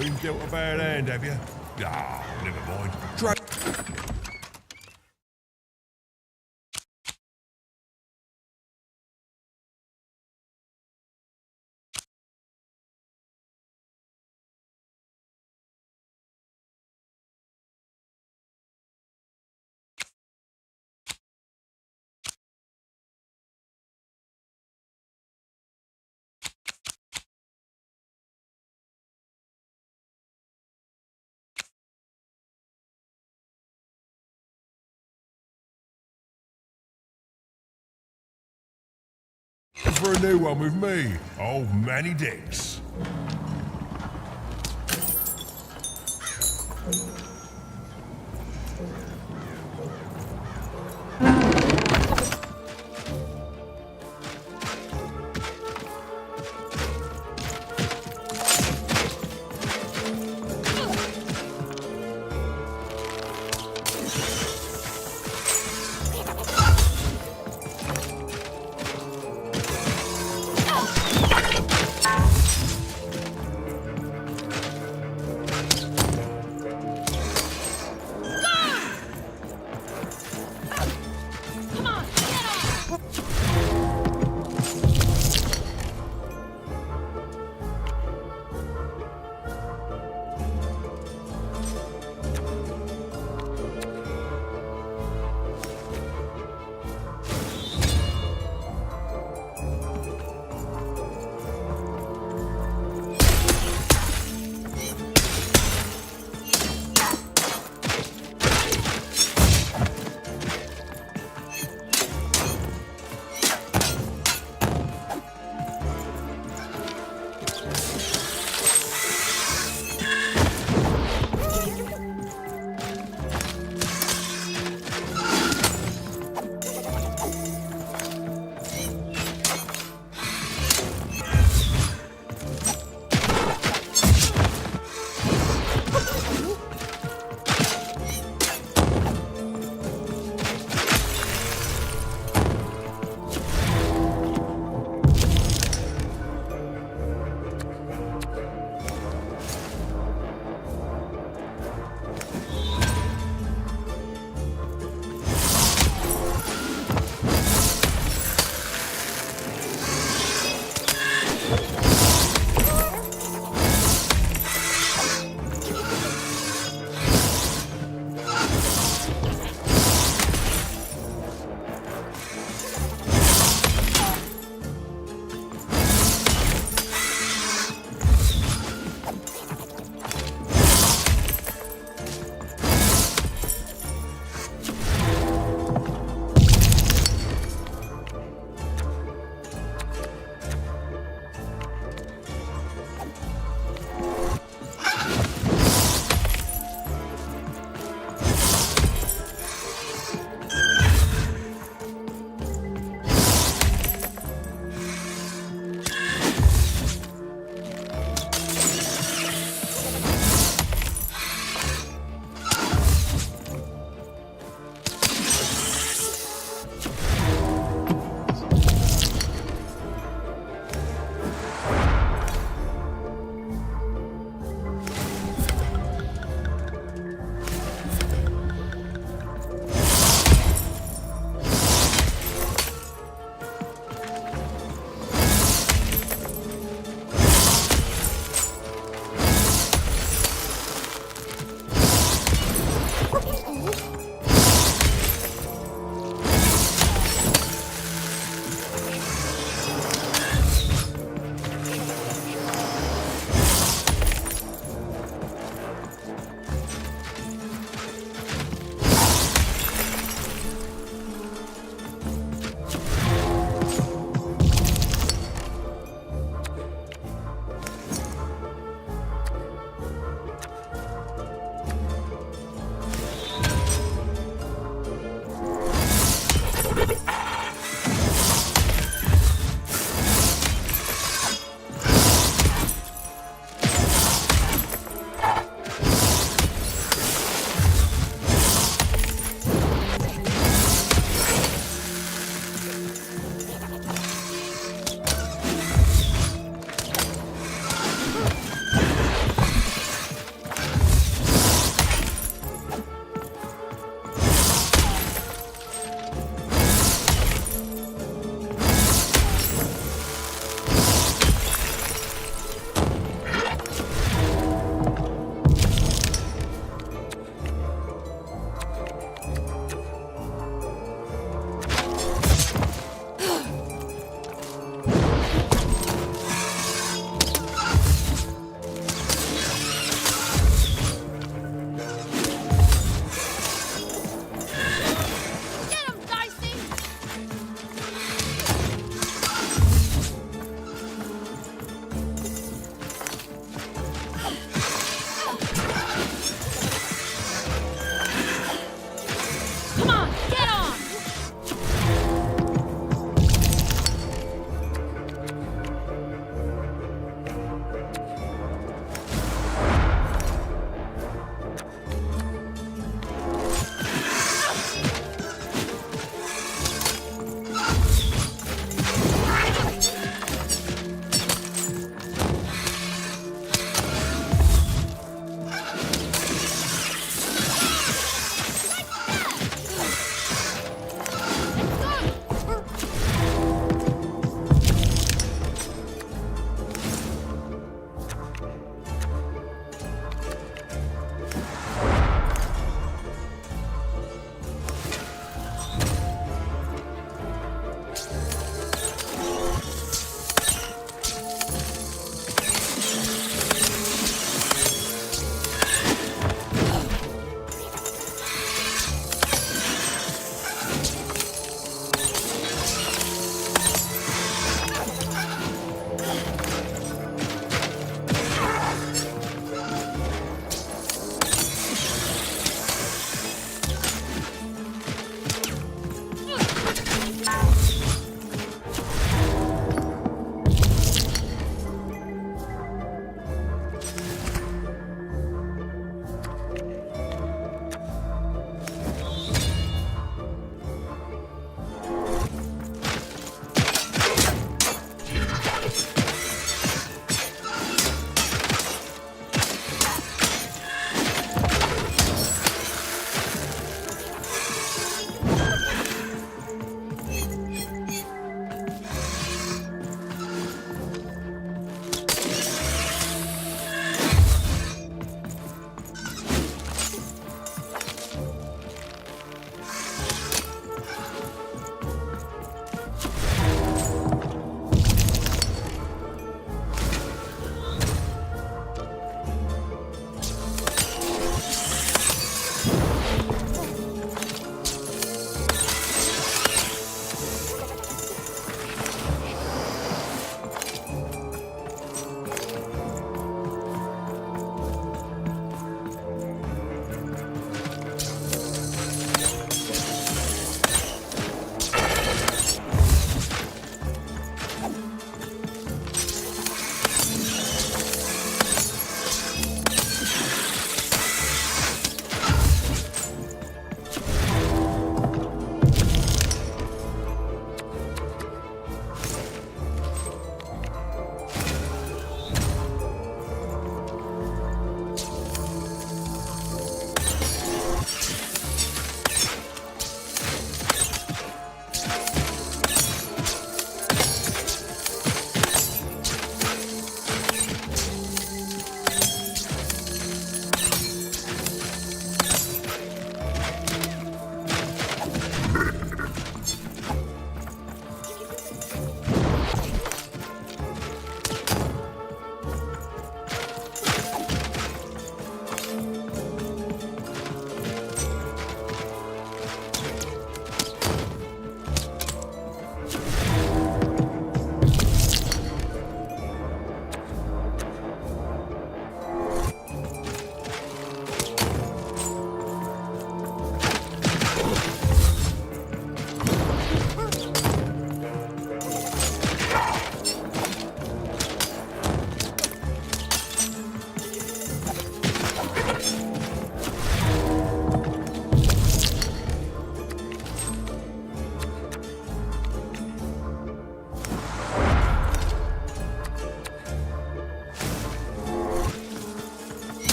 Been dealt a bad hand, have you? Ah, never mind. Try. For a new one with me, old Manny Dix.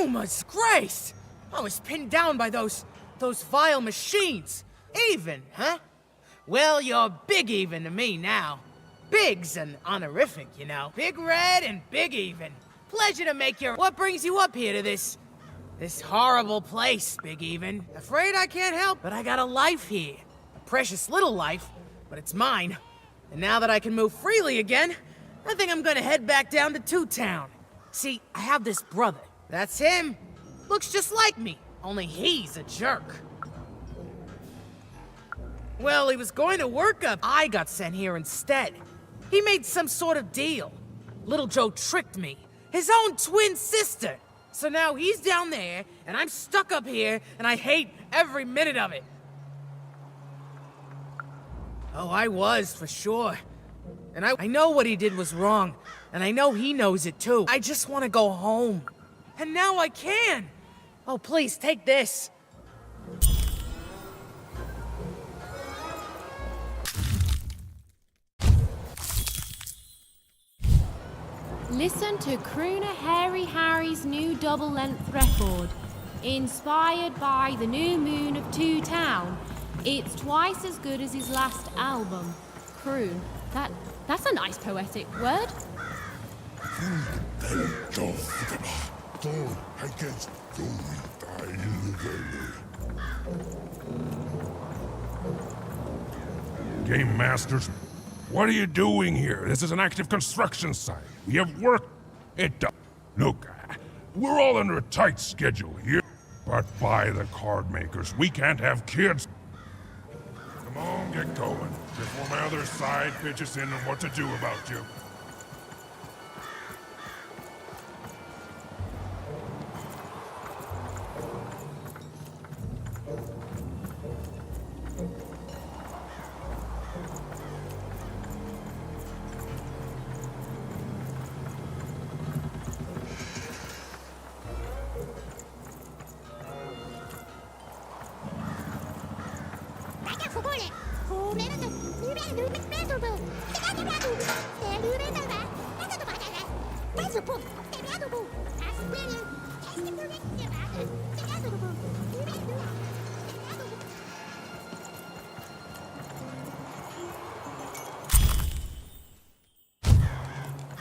Yuma's grace! I was pinned down by those vile machines. Even, huh? Well, you're Big Even to me now. Big's an honorific, you know. Big Red and Big Even. Pleasure to make your... What brings you up here to this horrible place, Big Even? Afraid I can't help, but I got a life here. A precious little life, but it's mine. And now that I can move freely again, I think I'm gonna head back down to Two Town. See, I have this brother. That's him. Looks just like me, only he's a jerk. Well, he was going to work up. I got sent here instead. He made some sort of deal. Little Joe tricked me. His own twin sister. So now he's down there, and I'm stuck up here, and I hate every minute of it. Oh, I was, for sure. And I know what he did was wrong, and I know he knows it too. I just want to go home. And now I can. Oh, please, take this. Listen to Crooner Hairy Harry's new double-length record, inspired by the new moon of Two Town. It's twice as good as his last album. Croon. That's a nice poetic word. Game Masters, what are you doing here? This is an active construction site. We have work. Look, we're all under a tight schedule here. But by the card makers, we can't have kids. Come on, get going, before my other side pitches in on what to do about you.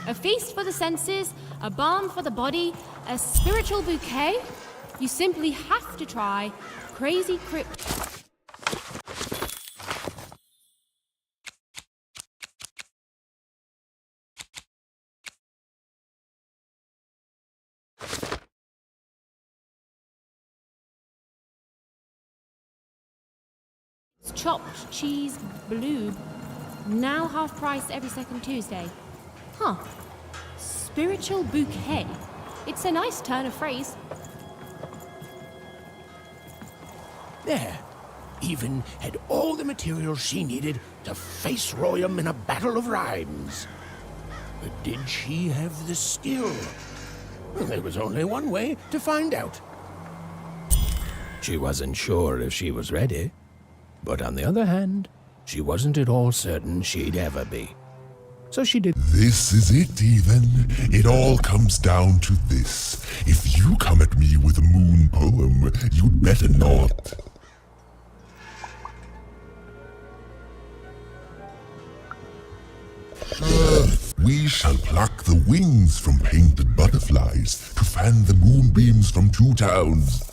A feast for the senses, a balm for the body, a spiritual bouquet? You simply have to try Crazy Crypt. Chopped cheese bloob, now half price every second Tuesday. Huh. Spiritual bouquet. It's a nice turn of phrase. There. Even had all the materials she needed to face Royam in a battle of rhymes. But did she have the skill? Well, there was only one way to find out. She wasn't sure if she was ready. But on the other hand, she wasn't at all certain she'd ever be. So she did. This is it, Even. It all comes down to this. If you come at me with a moon poem, you'd better not. We shall pluck the wings from painted butterflies to fan the moonbeams from Two Towns.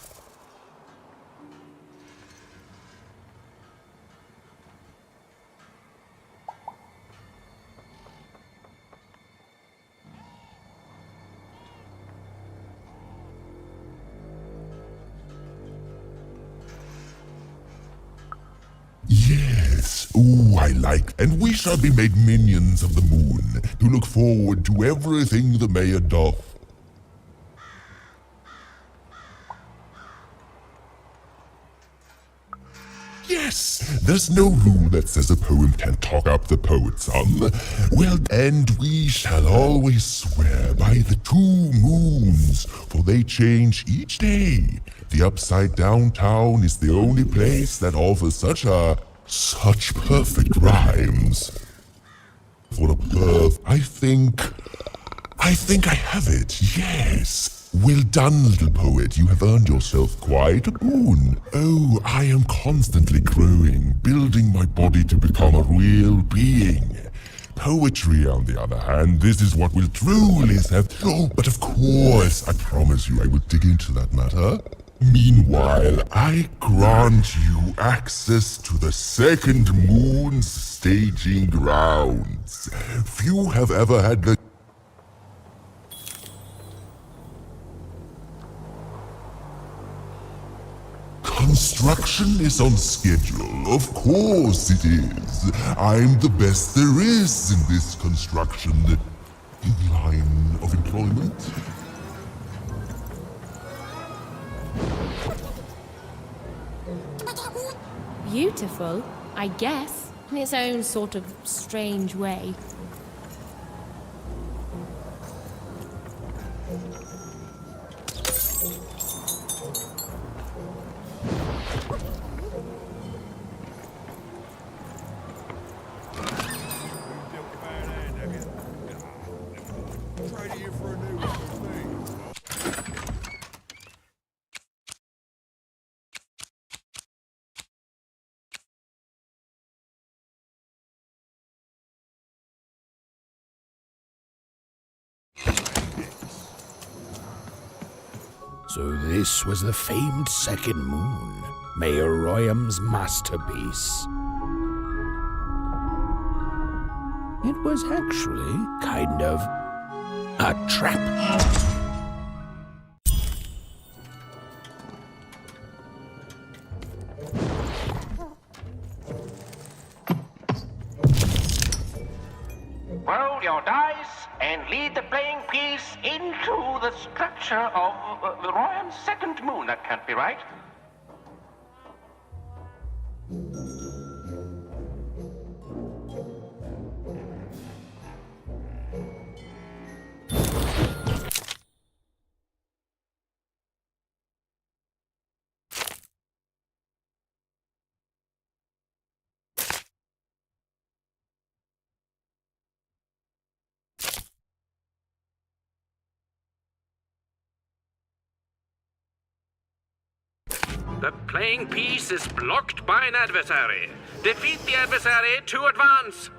Yes, ooh, I like, and we shall be made minions of the moon, to look forward to everything the mayor doth. Yes, there's no rule that says a poem can't talk up the poet's Well, and we shall always swear by the 2 moons, for they change each day. The Upside Down Town is the only place that offers such perfect rhymes. For a perf, I think I have it, yes. Well done, little poet. You have earned yourself quite a boon. Oh, I am constantly growing, building my body to become a real being. Poetry, on the other hand, this is what will truly set. Oh, but of course, I promise you I will dig into that matter. Meanwhile, I grant you access to the second moon's staging grounds. Few have ever had the construction is on schedule. Of course it is. I'm the best there is in this construction line of employment. Beautiful, I guess, in its own sort of strange way. So this was the famed second moon, Mayor Royam's masterpiece. It was actually kind of a trap. Roll your dice and lead the playing piece into the structure of the Royam's second moon. That can't be right. The playing piece is blocked by an adversary. Defeat the adversary to advance.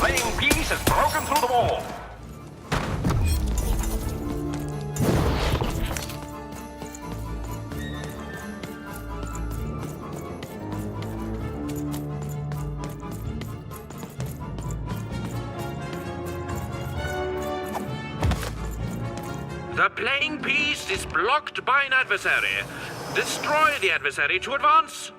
Playing piece has broken through the wall. The playing piece is blocked by an adversary. Destroy the adversary to advance.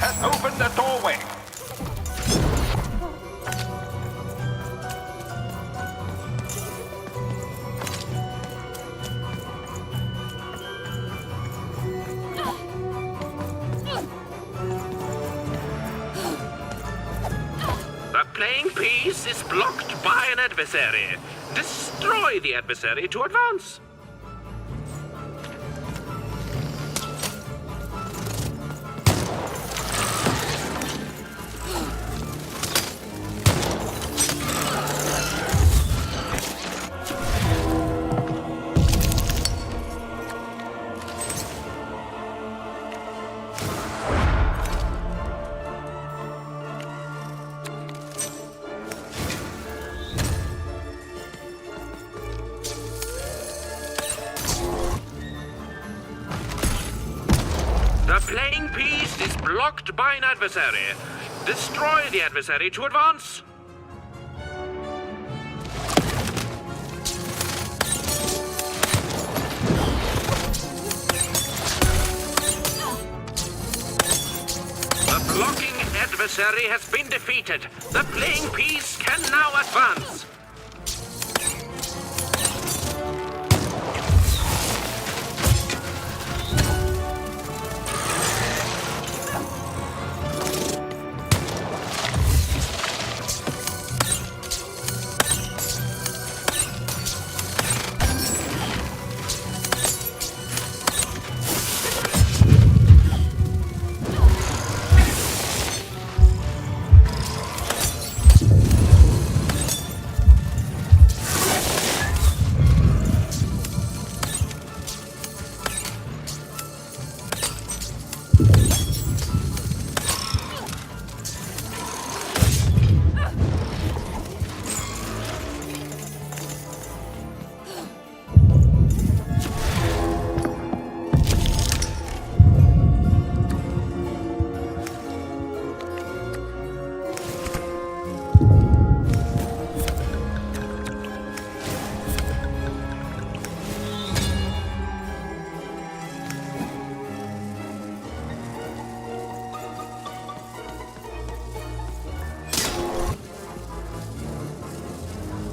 has opened a doorway. The playing piece is blocked by an adversary. Destroy the adversary to advance. The playing piece is blocked by an adversary. Destroy the adversary to advance. The blocking adversary has been defeated. The playing piece can now advance.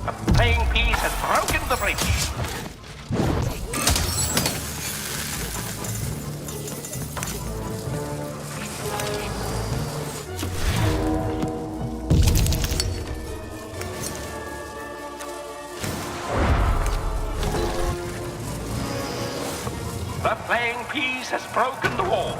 The playing piece has broken the bridge. The playing piece has broken the wall.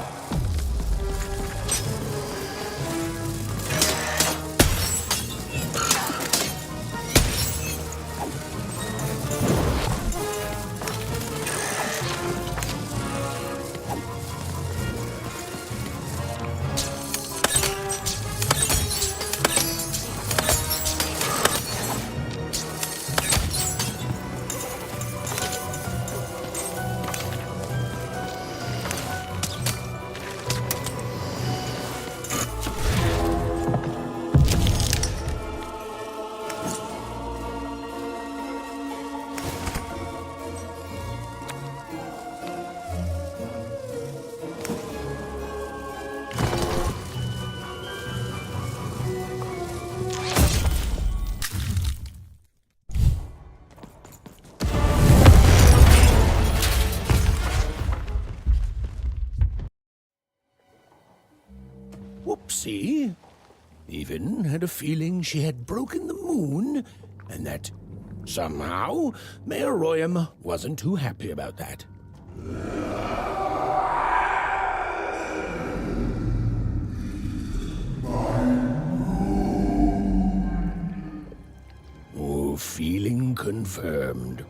Whoopsie. Even had a feeling she had broken the moon, and that somehow Mayor Royam wasn't too happy about that. Oh, feeling confirmed.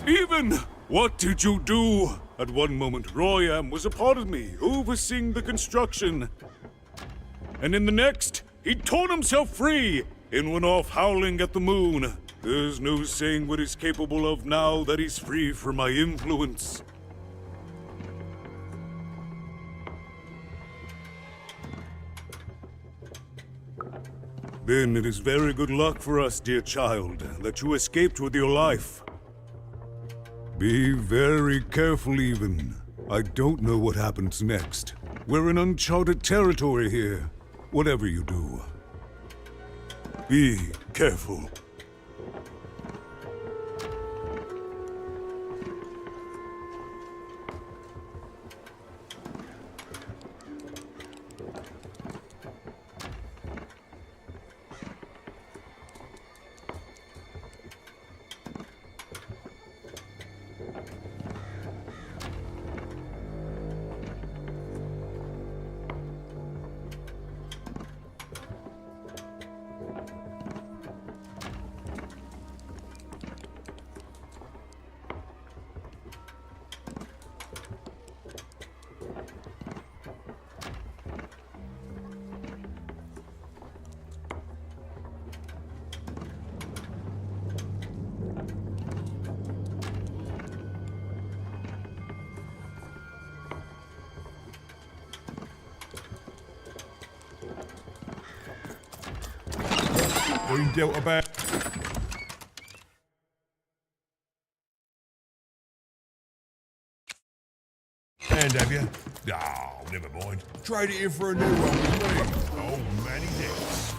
Even, what did you do? At one moment, Royam was a part of me, overseeing the construction. And in the next, he torn himself free and went off howling at the moon. There's no saying what he's capable of now that he's free from my influence. Then it is very good luck for us, dear child, that you escaped with your life. Be very careful, even. I don't know what happens next. We're in uncharted territory here. Whatever you do, be careful. Been dealt about. And have you? Oh, never mind. Trade it in for a new one with me. Oh, many days.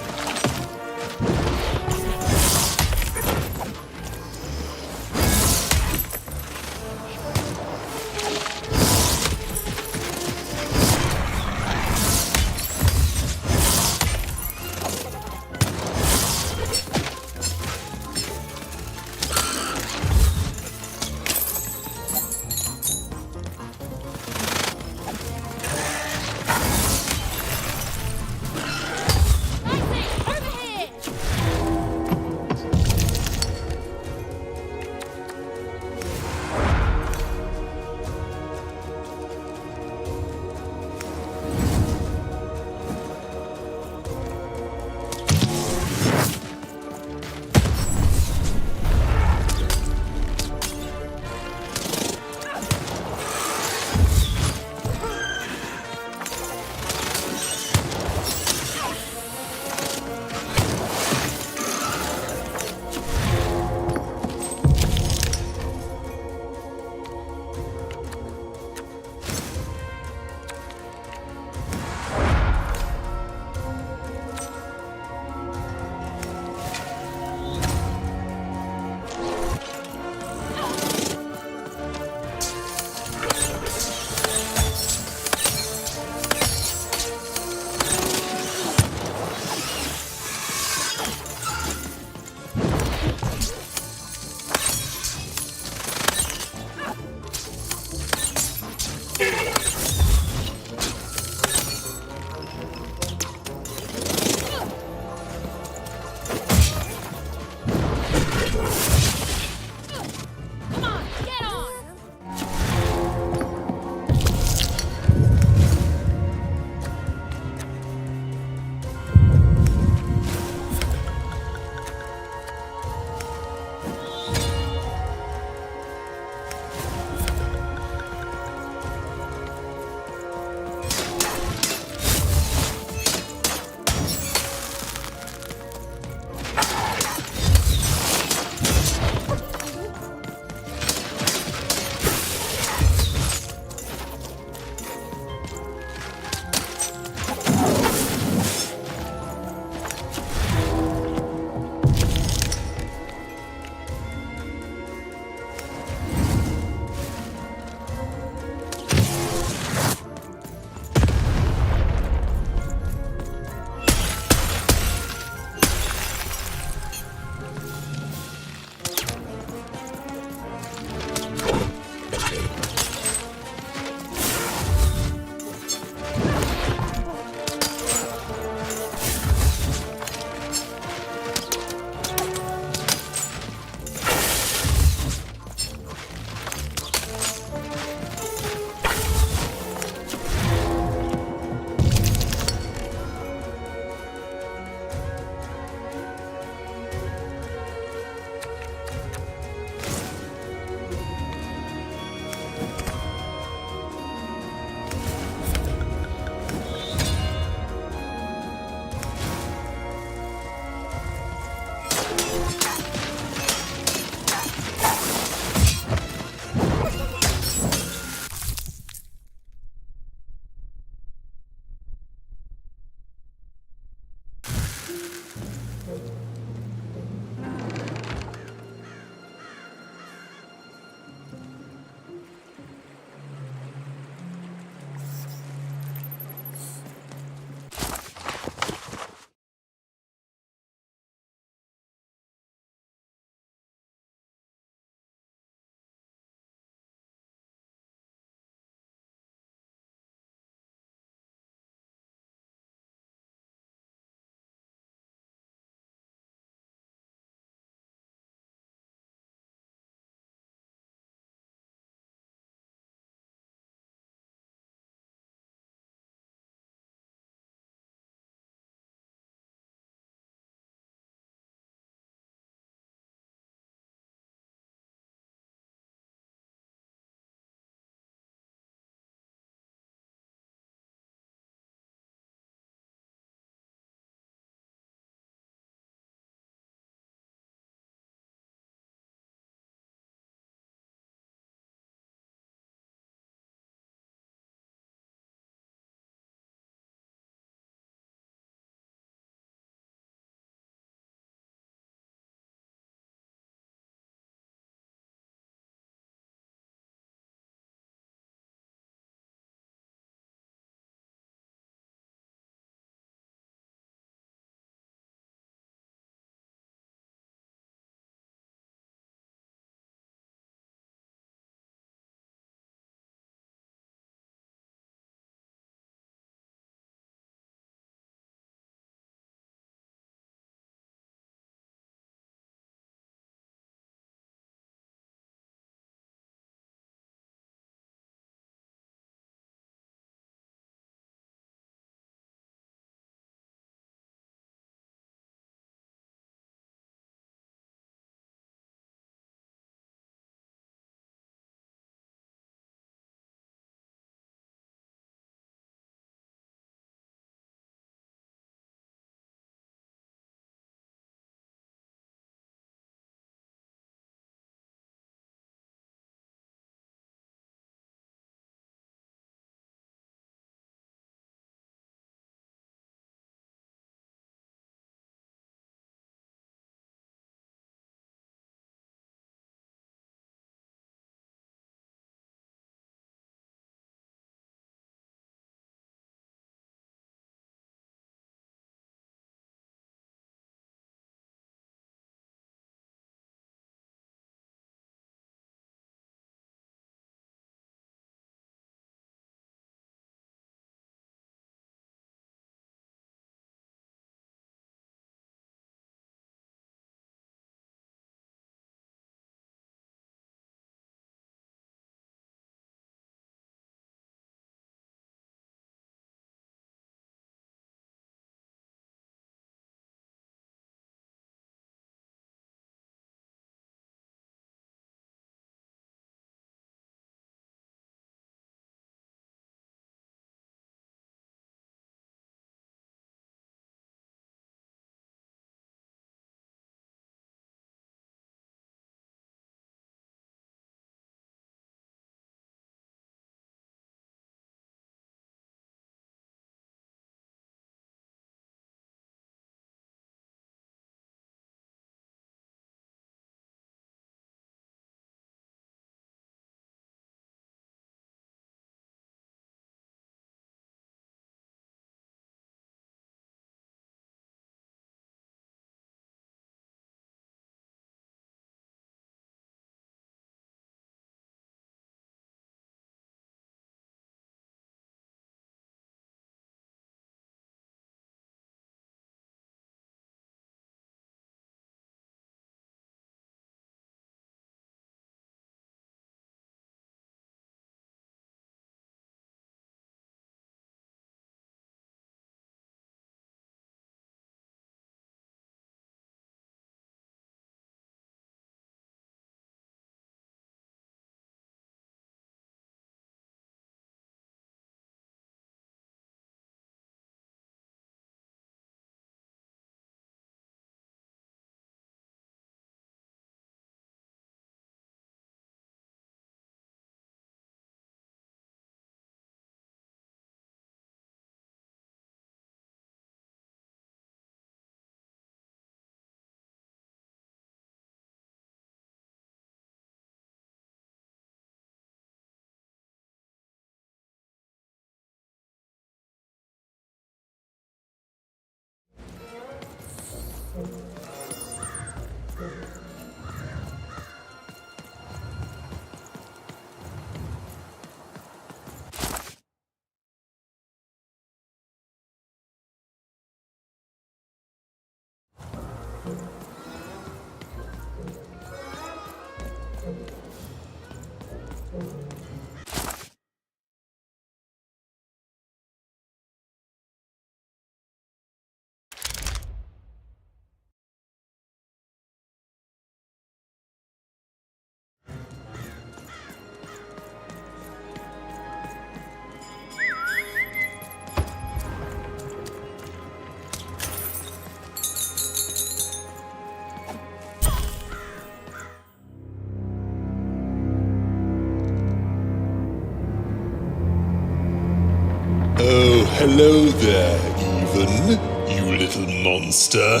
Oh, hello there, Even, you little monster.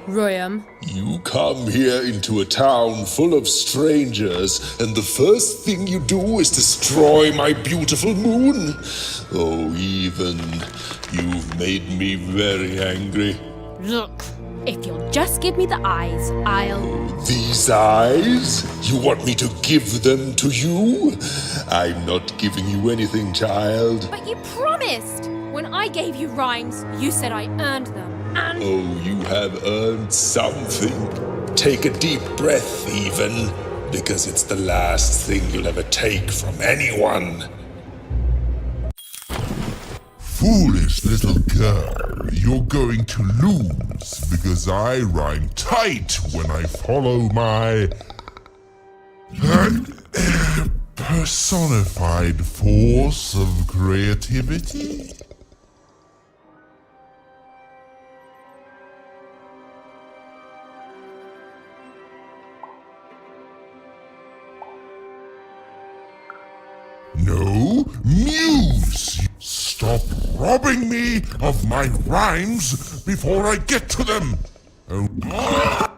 Royam. You come here into a town full of strangers, and the first thing you do is destroy my beautiful moon? Oh, Even, you've made me very angry. Look, if you'll just give me the eyes, I'll... These eyes? You want me to give them to you? I'm not giving you anything, child. But you promised! When I gave you rhymes, you said I earned them, and... Oh, you have earned something. Take a deep breath, Even, because it's the last thing you'll ever take from anyone. Foolish little girl, you're going to lose because I rhyme tight when I follow my personified force of creativity. No, Muse! Stop robbing me of my rhymes before I get to them! Oh.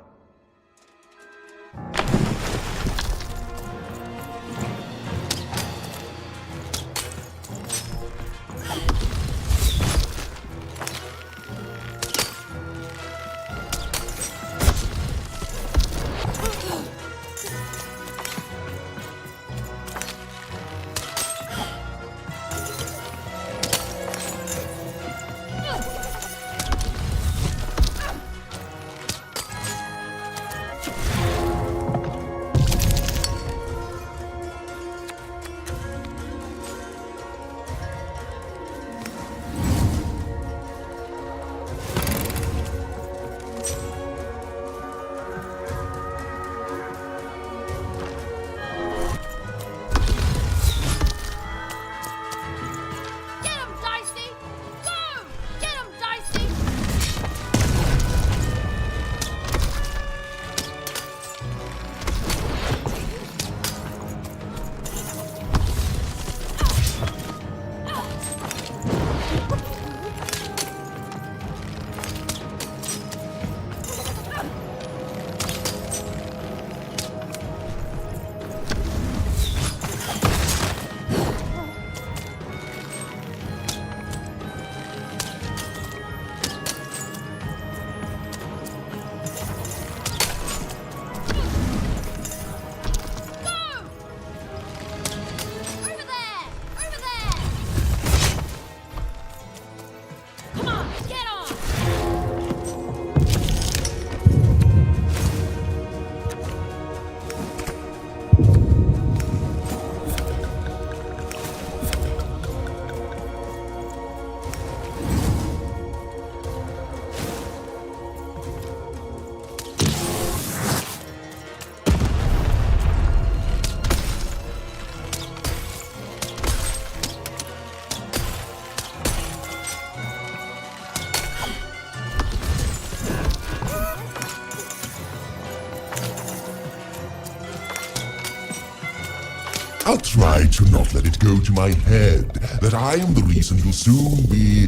I'll try to not let it go to my head that I am the reason you'll soon be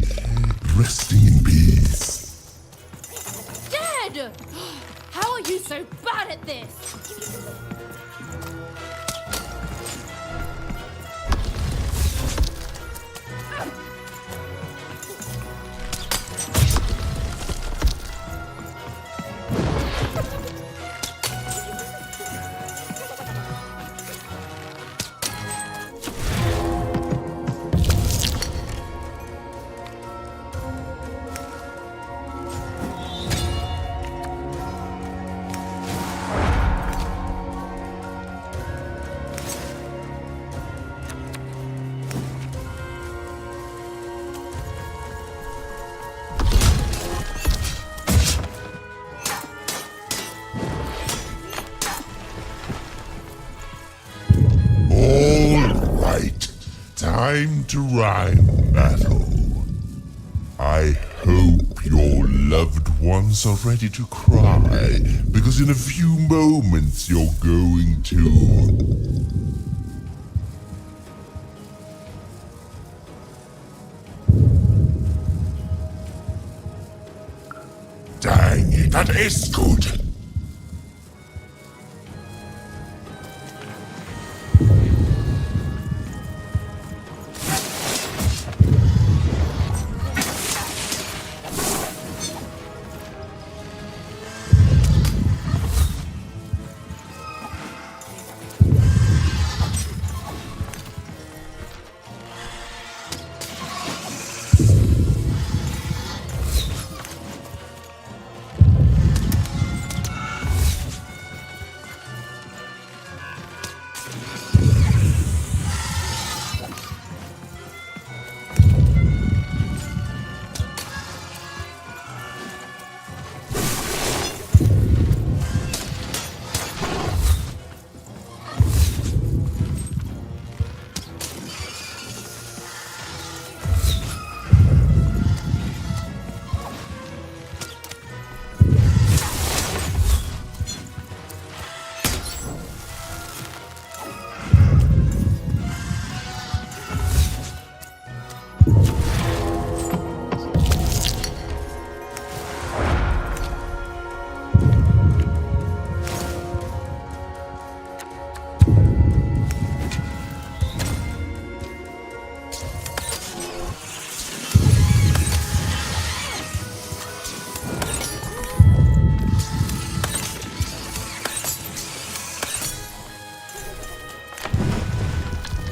resting in peace. Dead! How are you so bad at this? Time to rhyme battle. I hope your loved ones are ready to cry, because in a few moments you're going to. That is good.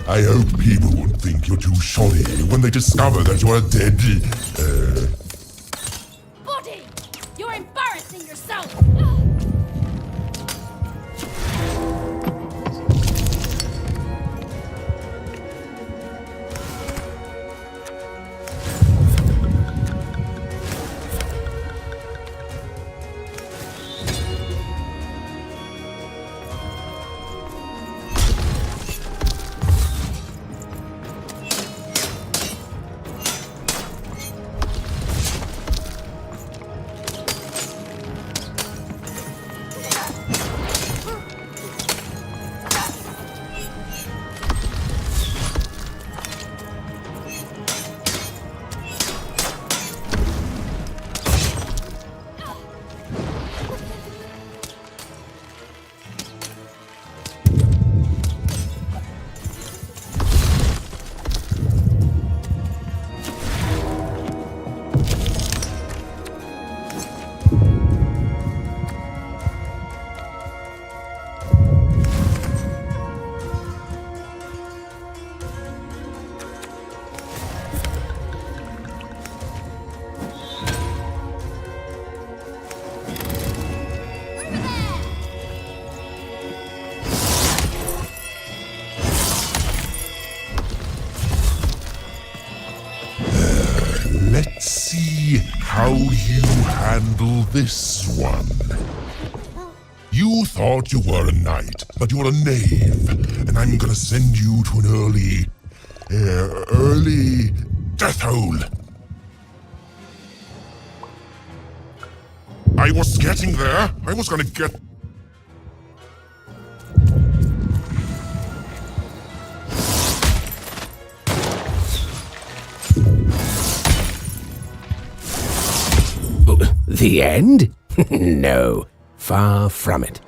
I hope people won't think you're too shoddy when they discover that you're dead. Buddy! You're embarrassing yourself! Let's see how you handle this one. You thought you were a knight, but you're a knave, and I'm gonna send you to an early death hole. I was getting there. I was gonna get... The end? No, far from it.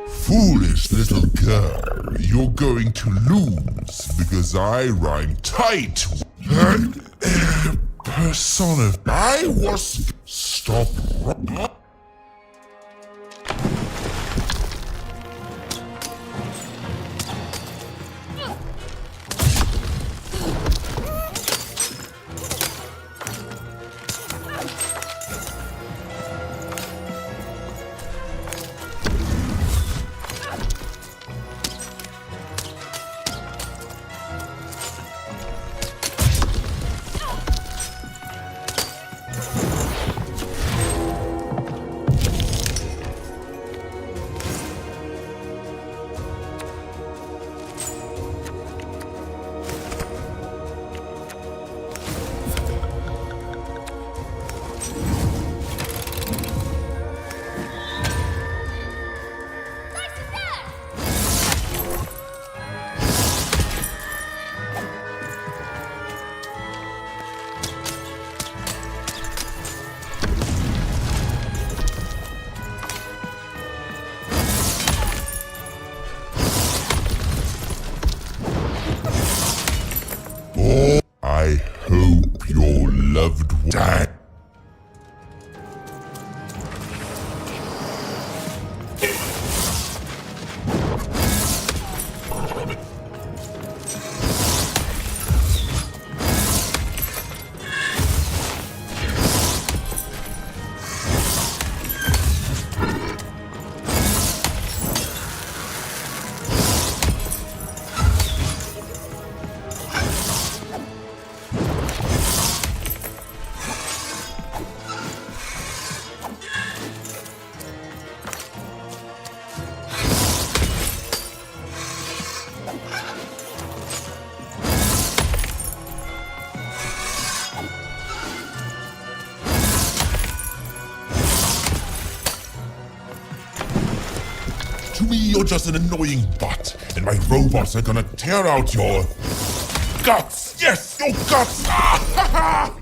Foolish little girl, you're going to lose because I rhyme tight. Persona. I was... Stop. To me, you're just an annoying butt, and my robots are gonna tear out your guts. Yes, your guts. Ah, ha, ha.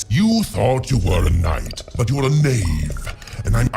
You thought you were a knight, but you're a knave. And I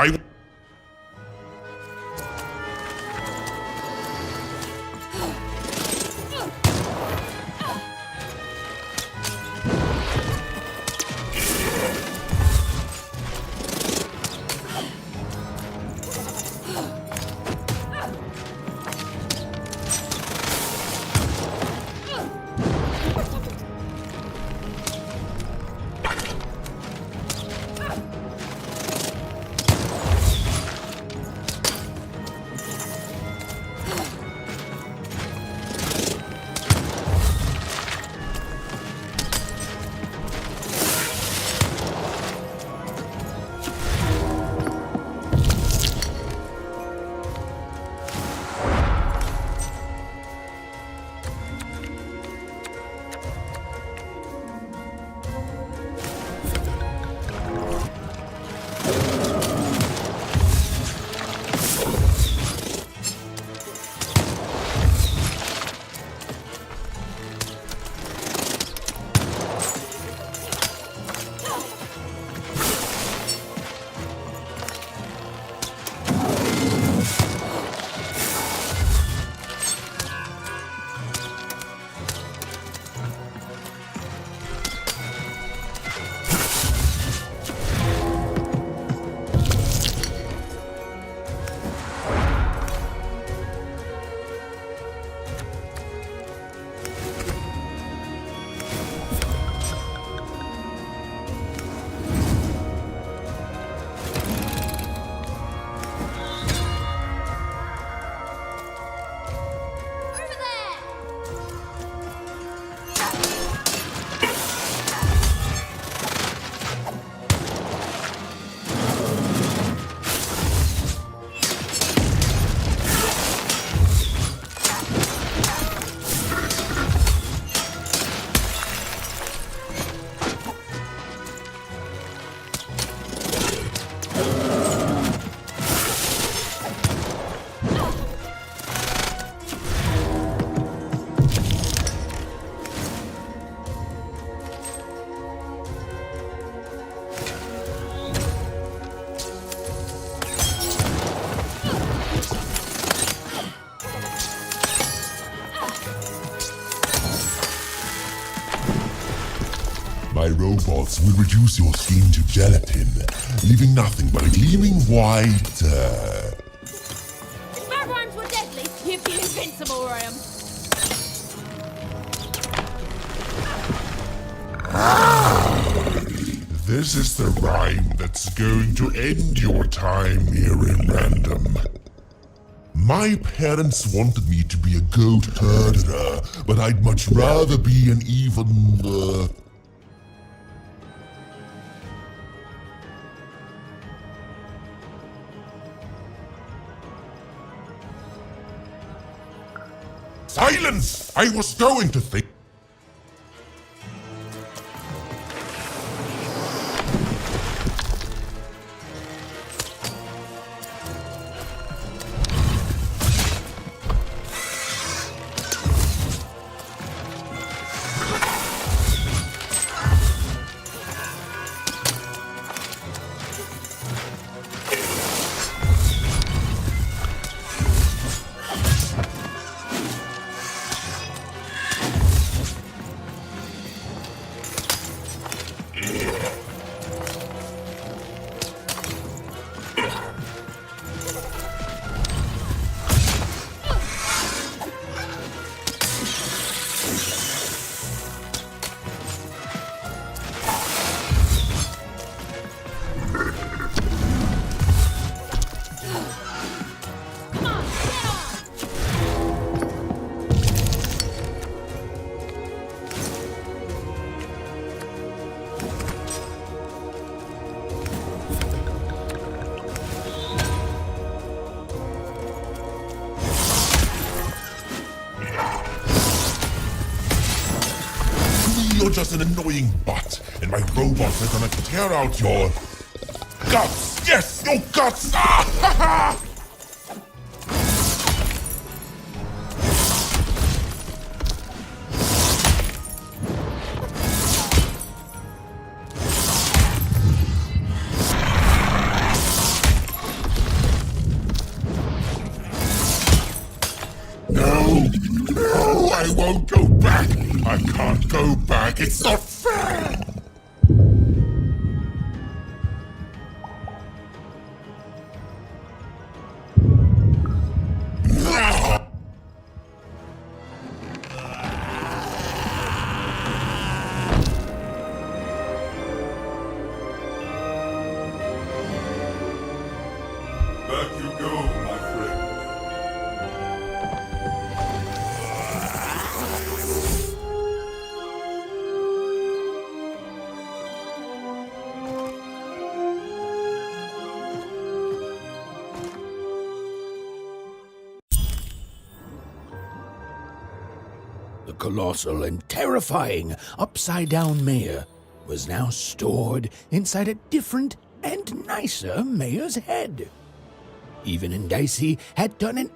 My robots will reduce your skin to gelatin, leaving nothing but a gleaming white, If my rhymes were deadly, you'd be invincible, Royam. This is the rhyme that's going to end your time here in Random. My parents wanted me to be a goat herder, but I'd much rather be an even, Silence! I was going to think... you're just an annoying butt, and my robots are gonna tear out your guts. Yes, your guts. Ah, ha, ha. No, I won't go back. I can't go back. It's not fair. Back you go, my friend. The colossal and terrifying upside-down mayor was now stored inside a different and nicer mayor's head. Even and Dicey had done an...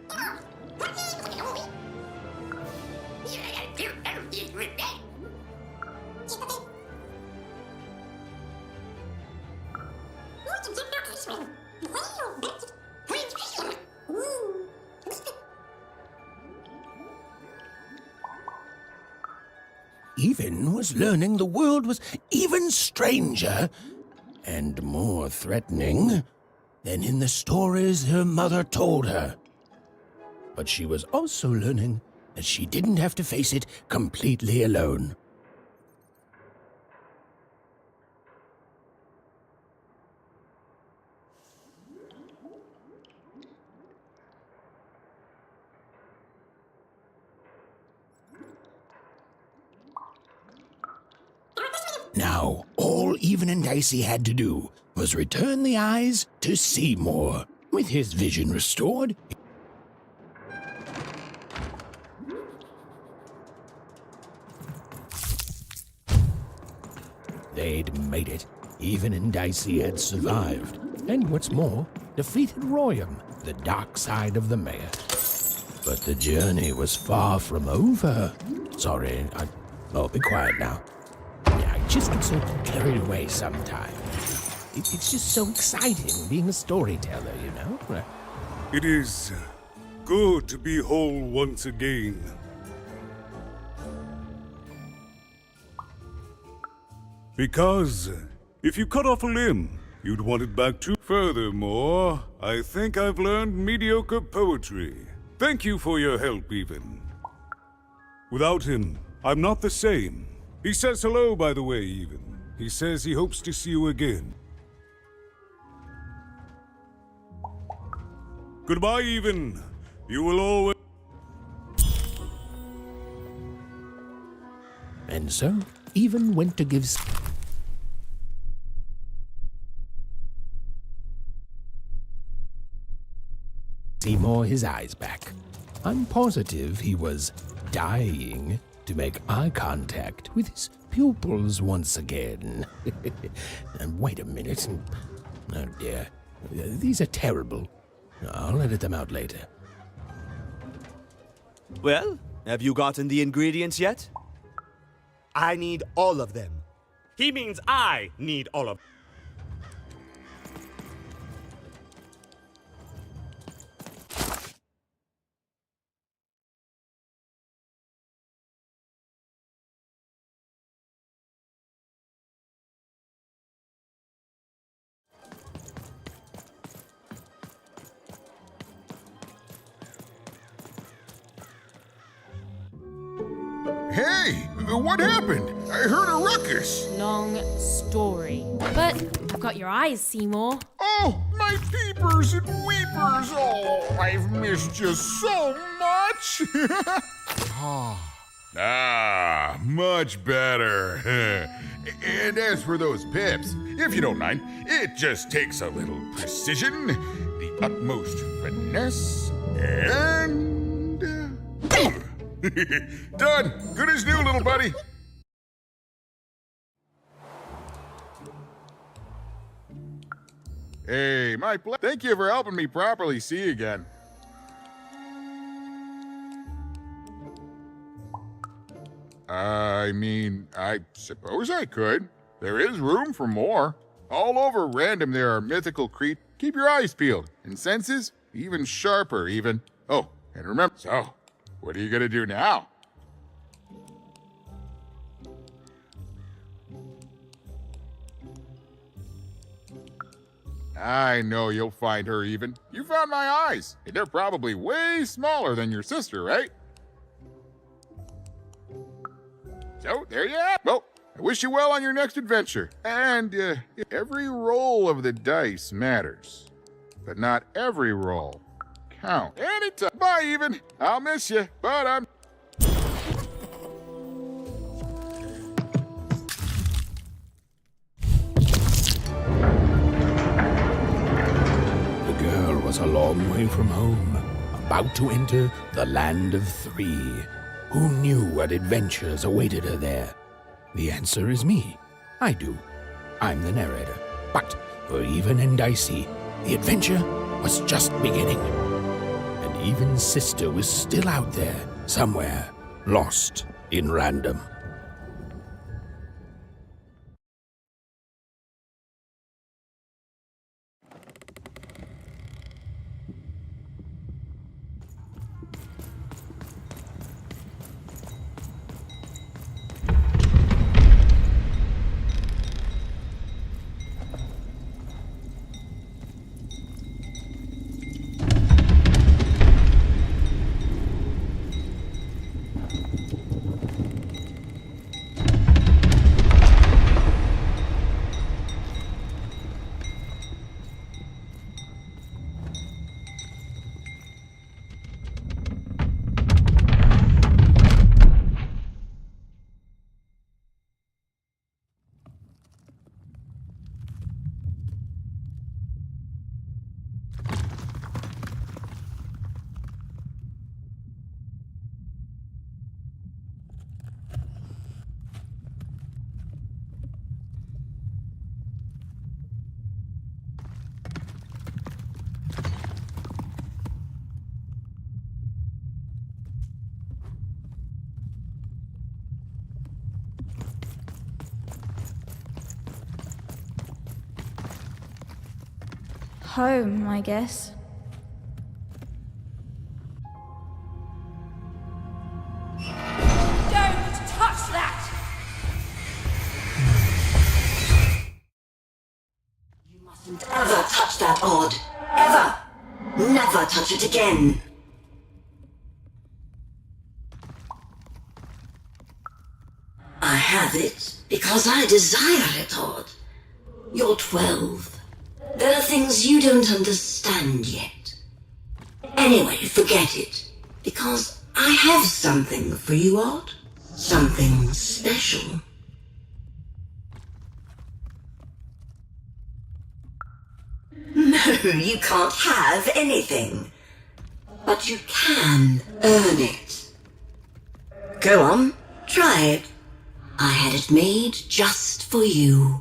Even was learning the world was even stranger and more threatening than in the stories her mother told her. But she was also learning that she didn't have to face it completely alone. Now, all Even and Dicey had to do was return the eyes to Seymour. With his vision restored, they'd made it. Even and Dicey had survived. And what's more, defeated Royam, the dark side of the mayor. But the journey was far from over. Sorry, I'll be quiet now. Yeah, I just get so carried away sometimes. It's just so exciting being a storyteller, you know? It is good to be whole once again. Because if you cut off a limb, you'd want it back too. Furthermore, I think I've learned mediocre poetry. Thank you for your help, Even. Without him, I'm not the same. He says hello, by the way, Even. He says he hopes to see you again. Goodbye, Even. You will always... And so, Even went to give Seymour his eyes back. I'm positive he was dying to make eye contact with his pupils once again. And wait a minute. Oh dear. These are terrible. I'll edit them out later. Well, have you gotten the ingredients yet? I need all of them. He means I need all of them. Hey, what happened? I heard a ruckus. Long story. But I've got your eyes, Seymour. Oh, my peepers and weepers. Oh, I've missed you so much. Much better. And as for those pips, if you don't mind, it just takes a little precision, the utmost finesse, and... Done. Good as new, little buddy. Hey, my thank you for helping me properly see again. I mean, I suppose I could. There is room for more. All over Random there are mythical creatures. Keep your eyes peeled, and senses even sharper, even. Oh, and remember, so, what are you gonna do now? I know you'll find her even. You found my eyes, and they're probably way smaller than your sister, right? So, there you are. Well, I wish you well on your next adventure. And every roll of the dice matters. But not every roll counts. Anytime. Bye, even. I'll miss you, but I'm... The girl was a long way from home, about to enter the Land of Three. Who knew what adventures awaited her there? The answer is me. I do. I'm the narrator. But for Even and Dicey, the adventure was just beginning. And Even's sister was still out there, somewhere, lost in Random. Home, I guess. Don't touch that! You mustn't ever touch that odd. Ever! Never touch it again. I have it because I desire it, Odd. You're 12. There are things you don't understand yet. Anyway, forget it. Because I have something for you, Odd. Something special. No, you can't have anything. But you can earn it. Go on, try it. I had it made just for you.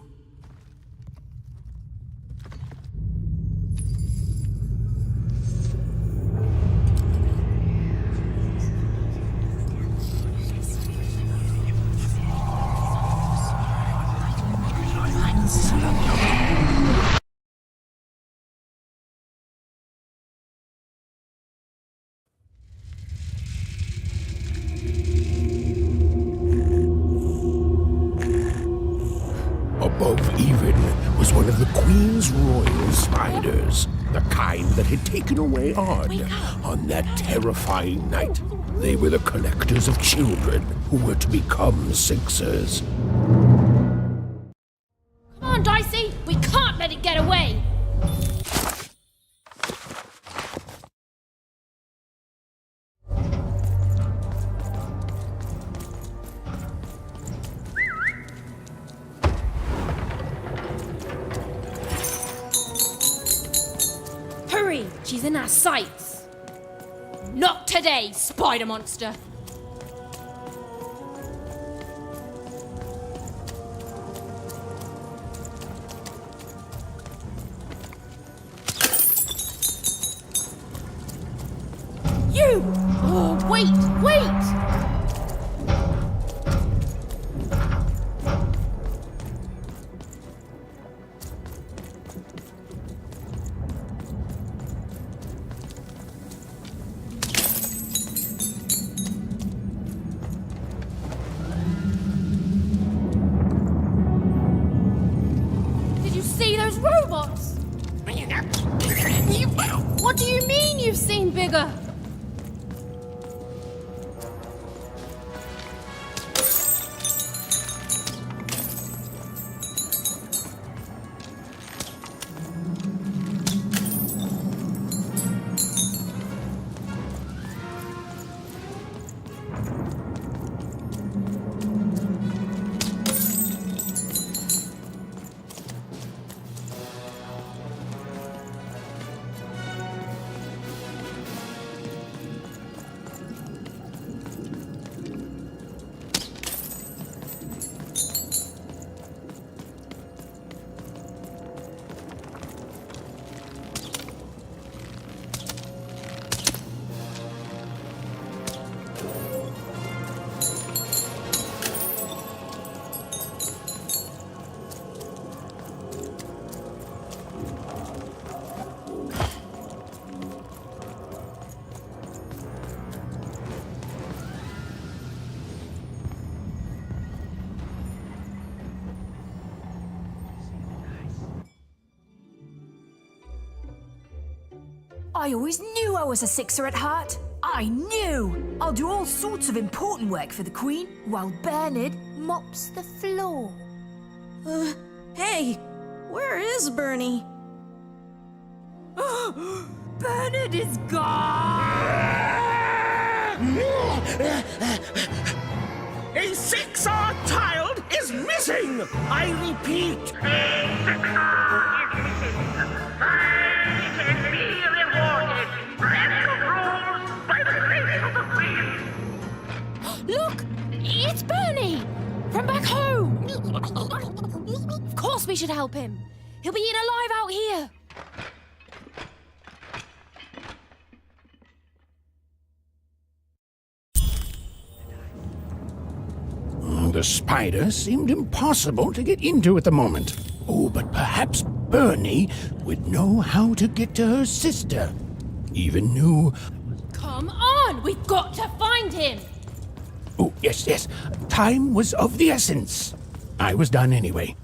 Above Even was one of the Queen's royal spiders, the kind that had taken away Odd on that terrifying night. They were the collectors of children who were to become Sixers. Come on, Dicey! We can't let it get away! Hurry! She's in our sights! Not today, spider monster! Oh, wait, wait! Did you see those robots? What do you mean you've seen bigger? I always knew I was a sixer at heart. I knew! I'll do all sorts of important work for the Queen, while Bernard mops the floor. Hey, where is Bernie? Bernard is gone! A six-odd child is missing! I repeat, Look! It's Bernie! From back home! Of course we should help him. He'll be eaten alive out here. The spider seemed impossible to get into at the moment. Oh, but perhaps Bernie would know how to get to her sister. Even knew... Come on! We've got to find him! Oh, yes. Time was of the essence. I was done anyway.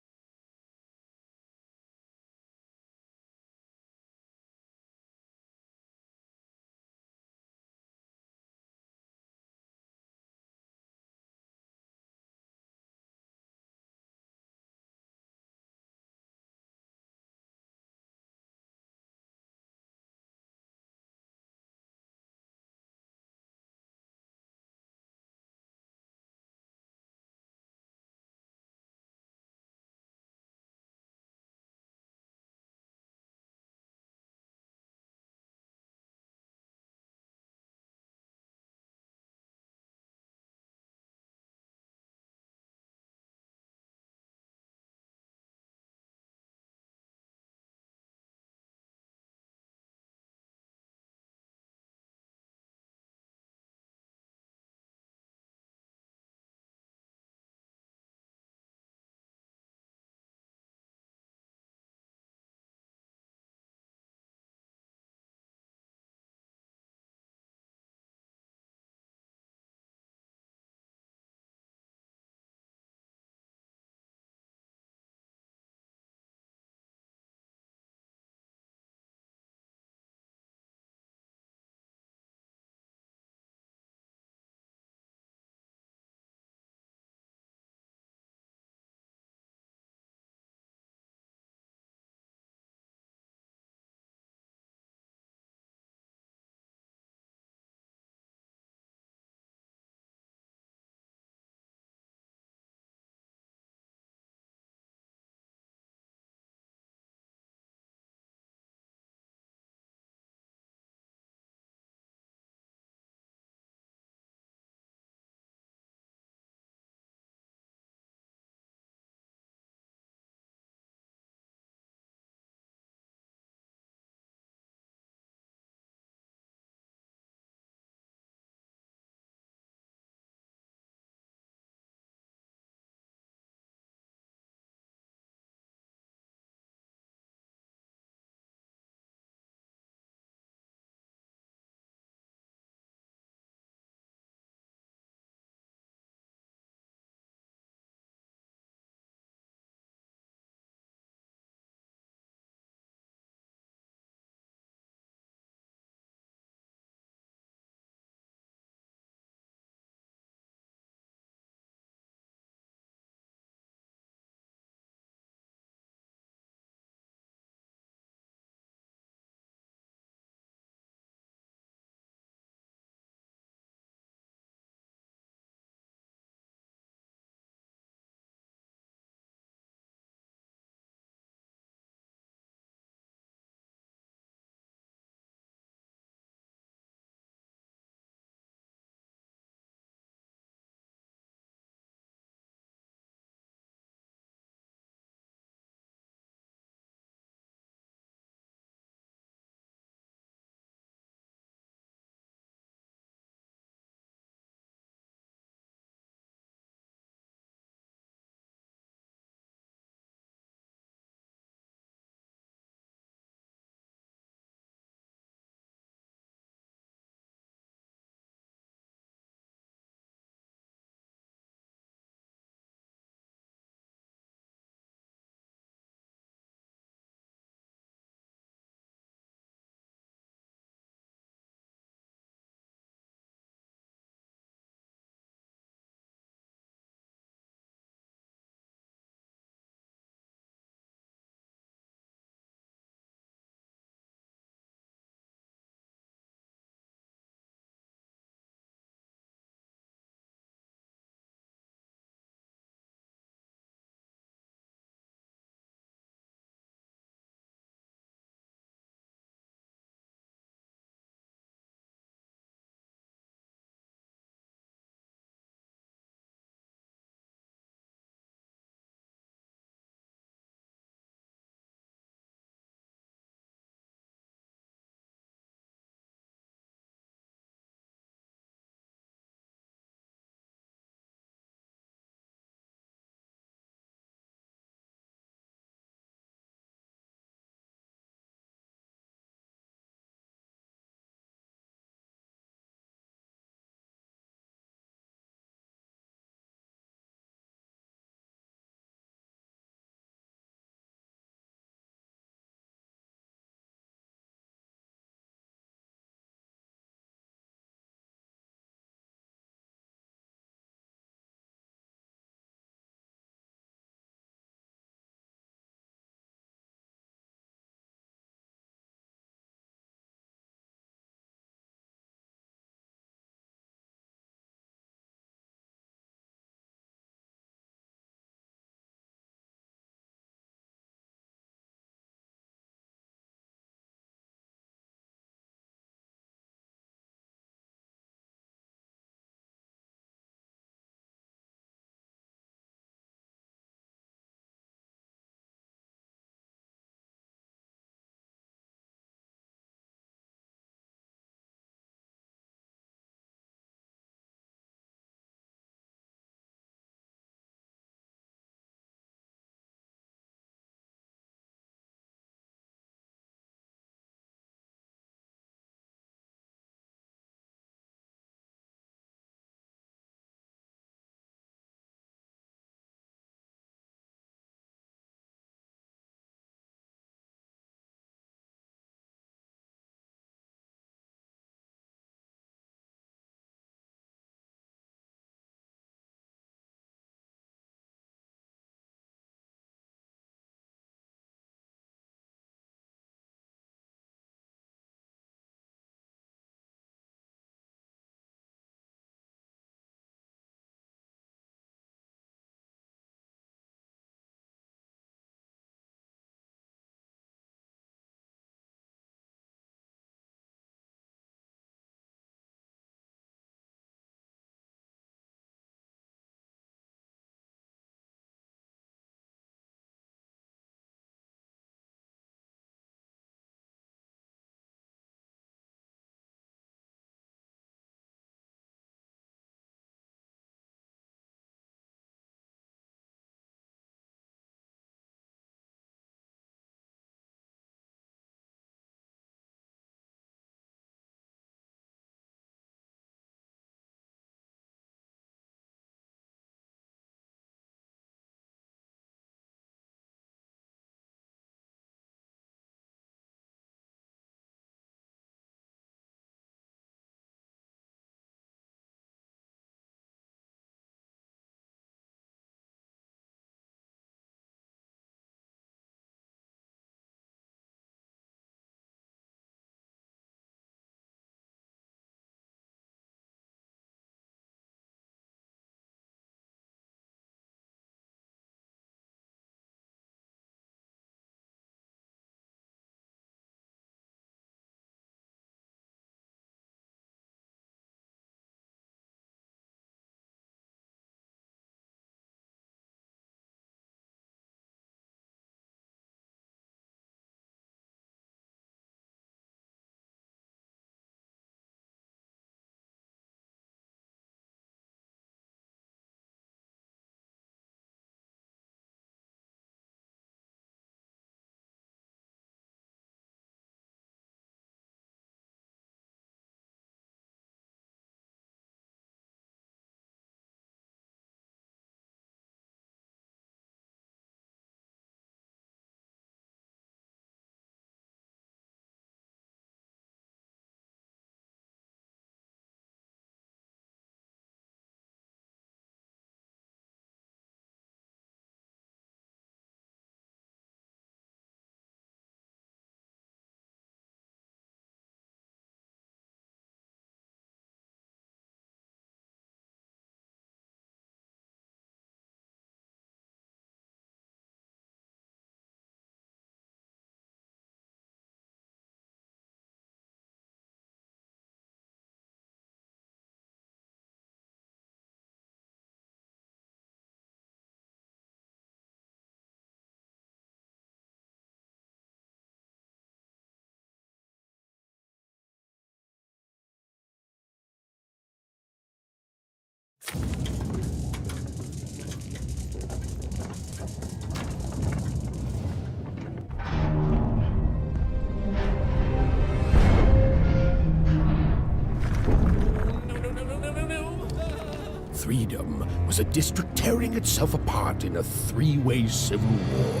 Threedom was a district tearing itself apart in a three-way civil war.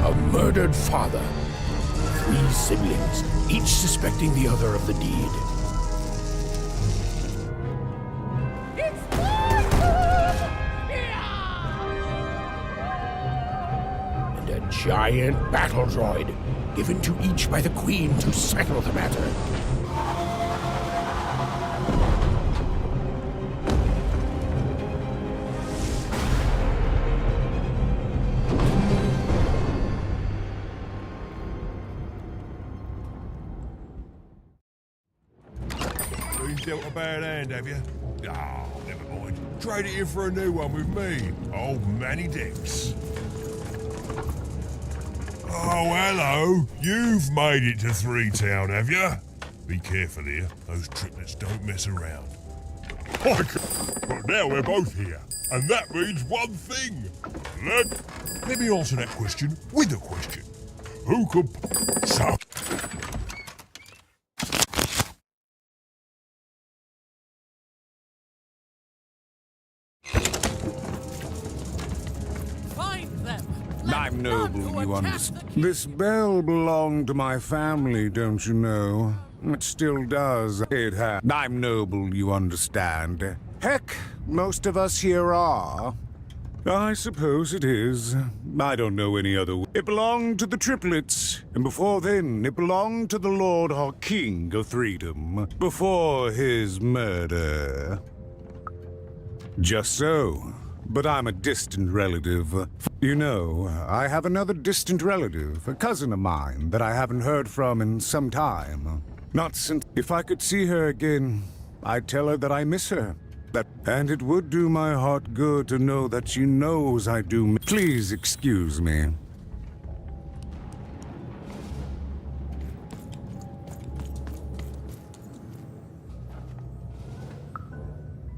A murdered father, 3 siblings, each suspecting the other of the deed. And a giant battle droid, given to each by the Queen to settle the matter. Dealt a bad hand, have you? Ah, never mind. Trade it in for a new one with me, old Manny Dix. Oh, hello. You've made it to Three Town, have you? Be careful here. Those triplets don't mess around. But now we're both here, and that means one thing. Let me answer that question with a question. Who could... So... I'm noble, you understand. This bell belonged to my family, don't you know? It still does. It has. I'm noble, you understand. Heck, most of us here are. I suppose it is. I don't know any other way. It belonged to the triplets, and before then, it belonged to the Lord or King of Threedom, before his murder. Just so. But I'm a distant relative. You know, I have another distant relative, a cousin of mine, that I haven't heard from in some time. Not since... If I could see her again, I'd tell her that I miss her. And it would do my heart good to know that she knows I do. Please excuse me.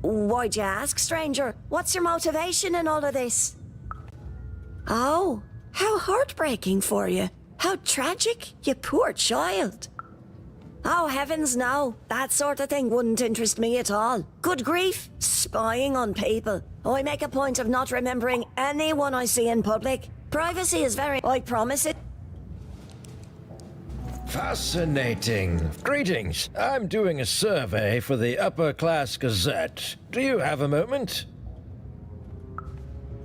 Why'd you ask, stranger? What's your motivation in all of this? Oh, how heartbreaking for you. How tragic, you poor child. Oh, heavens no. That sort of thing wouldn't interest me at all. Good grief, spying on people. I make a point of not remembering anyone I see in public. Privacy is very... I promise it. Fascinating. Greetings. I'm doing a survey for the Upper Class Gazette. Do you have a moment?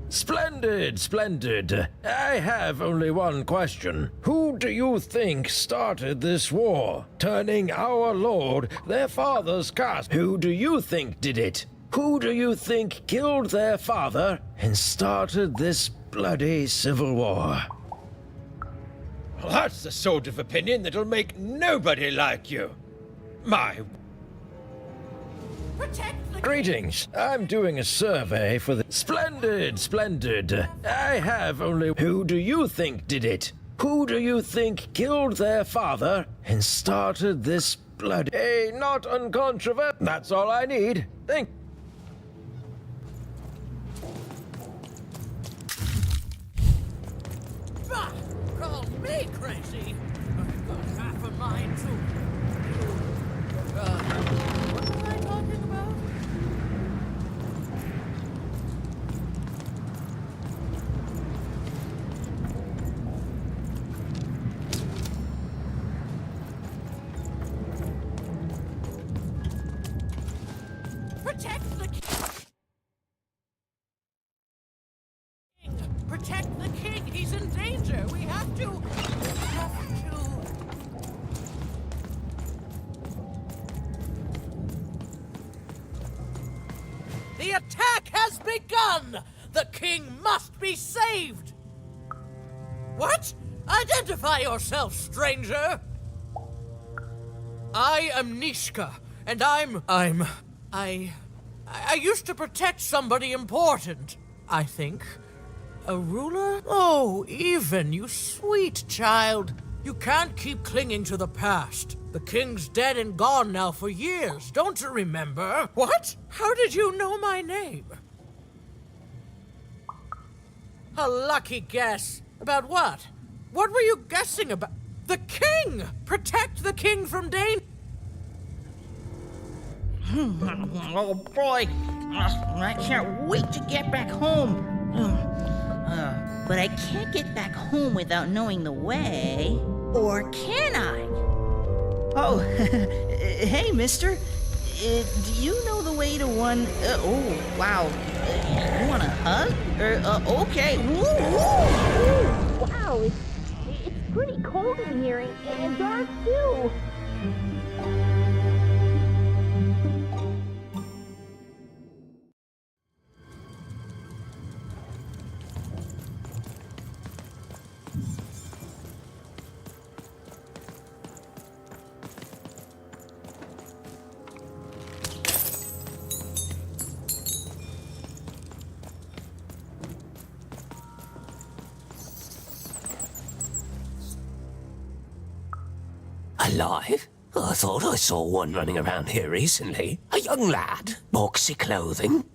Splendid, splendid. I have only one question. Who do you think started this war, turning our lord, their father's cast? Who do you think did it? Who do you think killed their father and started this bloody civil war? Well, that's the sort of opinion that'll make nobody like you. My... Greetings. I'm doing a survey for the... Splendid, splendid. I have only... Who do you think did it? Who do you think killed their father and started this bloody... Hey, not uncontroversial. That's all I need. Thank... Bah! Call me crazy. I've got half a mind to... what was I talking about? Protect the king! Protect the king! He's in danger! We have to... The attack has begun! The king must be saved! What? Identify yourself, stranger! I am Nishka, and I used to protect somebody important, I think. A ruler? Oh, Even, you sweet child. You can't keep clinging to the past. The king's dead and gone now for years. Don't you remember? What? How did you know my name? A lucky guess. About what? What were you guessing about? The king! Protect the king from danger! Oh boy, I can't wait to get back home. But I can't get back home without knowing the way. Or can I? Oh, hey, mister. Do you know the way to one... oh, wow. You want a hug? Okay. Woo, woo. Wow, it's pretty cold in here and dark too. Alive? I thought I saw one running around here recently. A young lad, boxy clothing.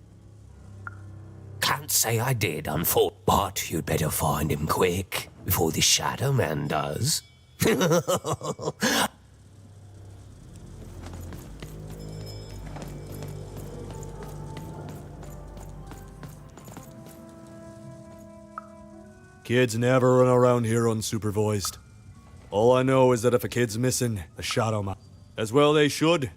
Can't say I did, unfortunately. But you'd better find him quick, before the Shadow Man does. Kids never run around here unsupervised. All I know is that if a kid's missing, the Shadow Man. As well they should.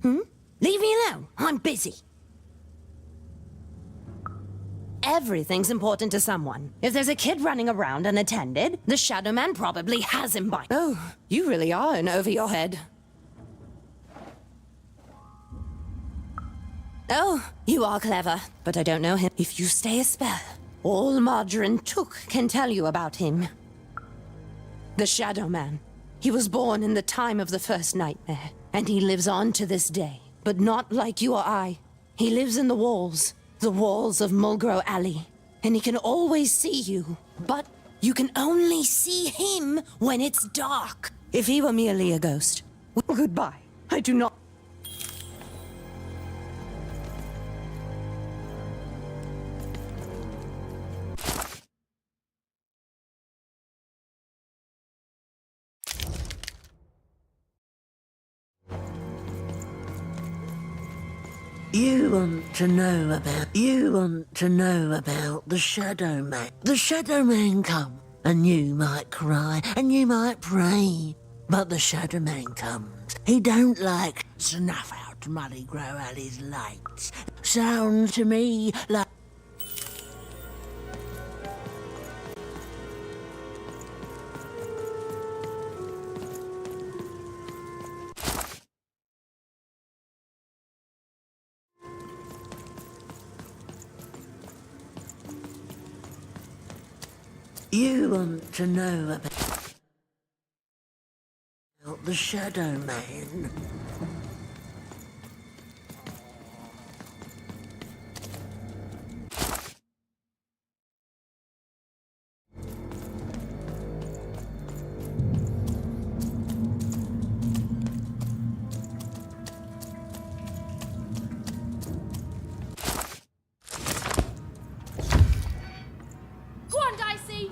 Leave me alone. I'm busy. Everything's important to someone. If there's a kid running around unattended, the Shadow Man probably has him by... Oh, you really are in over your head. Oh, you are clever, but I don't know him. If you stay a spell, all Margarine took can tell you about him. The Shadow Man. He was born in the time of the first nightmare, and he lives on to this day. But not like you or I. He lives in the walls of Mulgrow Alley, and he can always see you. But you can only see him when it's dark. If he were merely a ghost, well, goodbye. I do not... You want to know about the Shadow Man. The Shadow Man come, and you might cry, and you might pray. But the Shadow Man comes. He don't like snuff out Mulgrow Alley's lights. Sounds to me like... You want to know about the Shadow Man. Go on, Dicey!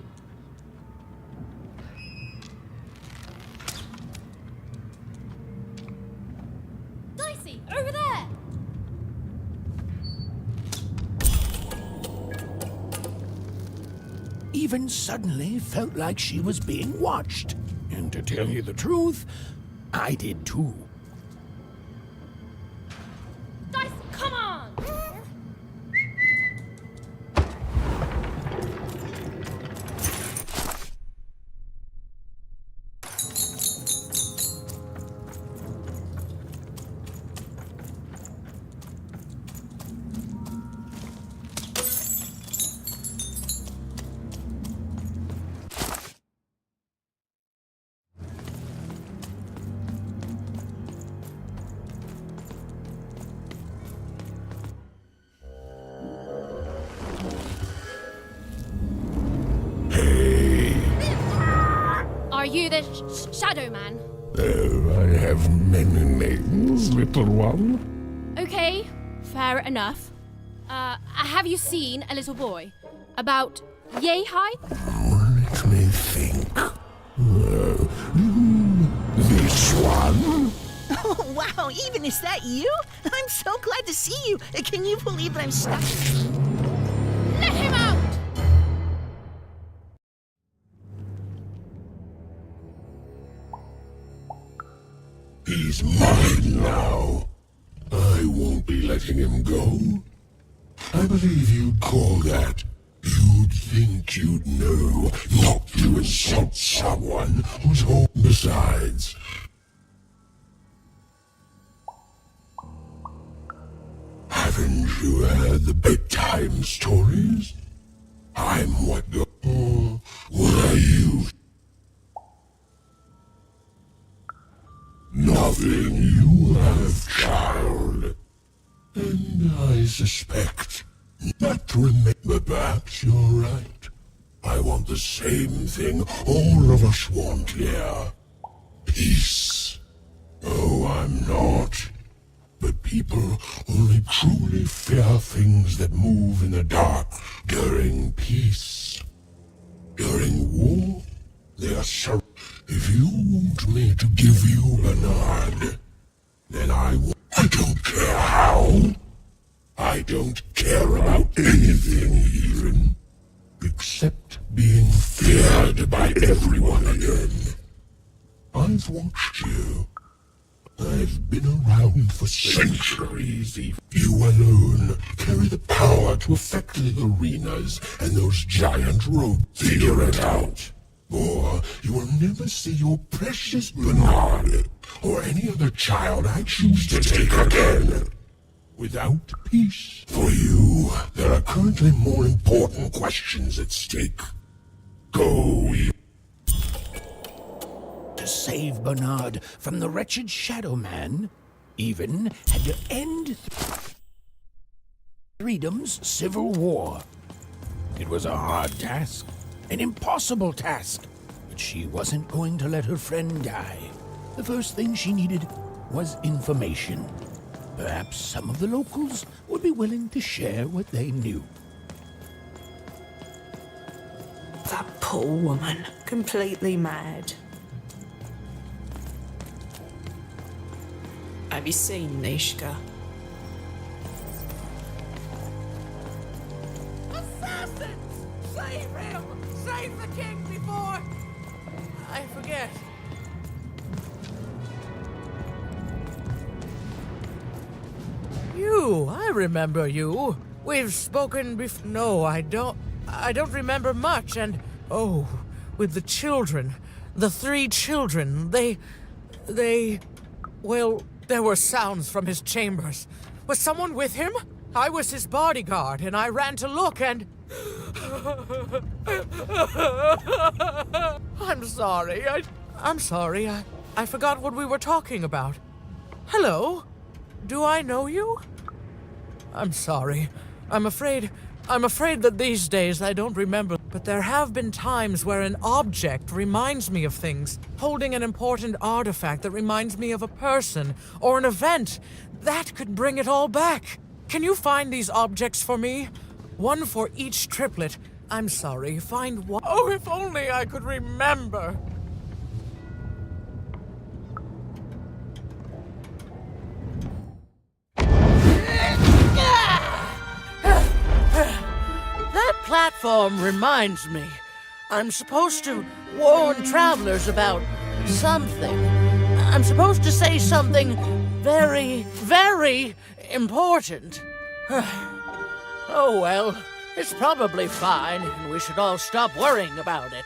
Dicey, over there! Even suddenly felt like she was being watched. And to tell you the truth, I did too. Dicey, come on! Are you the Shadow Man? Oh, I have many names, little one. Okay, fair enough. Have you seen a little boy? About yay high? Let me think. This one? Oh, wow, Even, is that you? I'm so glad to see you. Can you believe that I'm stuck? Let him out! He's mine now. I won't be letting him go. I believe you'd call that. You'd think you'd know not to insult someone who's home besides. Haven't you heard the bedtime stories? I'm what the... what are you? Nothing you have, child. And I suspect not to remember. Perhaps you're right. I want the same thing all of us want here. Peace. Oh, I'm not. But people only truly fear things that move in the dark during peace. During war, they are so... If you want me to give you Bernard, then I don't care how. I don't care about anything even, except being feared by everyone again. I've watched you. I've been around for centuries. You alone carry the power to affect the arenas and those giant ropes. Figure it out. Or you will never see your precious Bernard or any other child I choose to take again. Without peace. For you, there are currently more important questions at stake. Go. To save Bernard from the wretched Shadow Man, Even had to end Freedom's civil war. It was a hard task, an impossible task, but she wasn't going to let her friend die. The first thing she needed was information. Perhaps some of the locals would be willing to share what they knew. That poor woman, completely mad. Have you seen Nishka? Assassins! Save him! Save the king before... I forget. You, I remember you. We've spoken before. No, I don't remember much, and... Oh, with the children. The 3 children, they... Well, there were sounds from his chambers. Was someone with him? I was his bodyguard, and I ran to look, and... I'm sorry, I'm sorry, I forgot what we were talking about. Hello? Do I know you? I'm sorry. I'm afraid that these days I don't remember. But there have been times where an object reminds me of things. Holding an important artifact that reminds me of a person or an event. That could bring it all back. Can you find these objects for me? One for each triplet. I'm sorry, find one. Oh, if only I could remember. That platform reminds me. I'm supposed to warn travelers about something. I'm supposed to say something very, very important. Oh well, it's probably fine, and we should all stop worrying about it.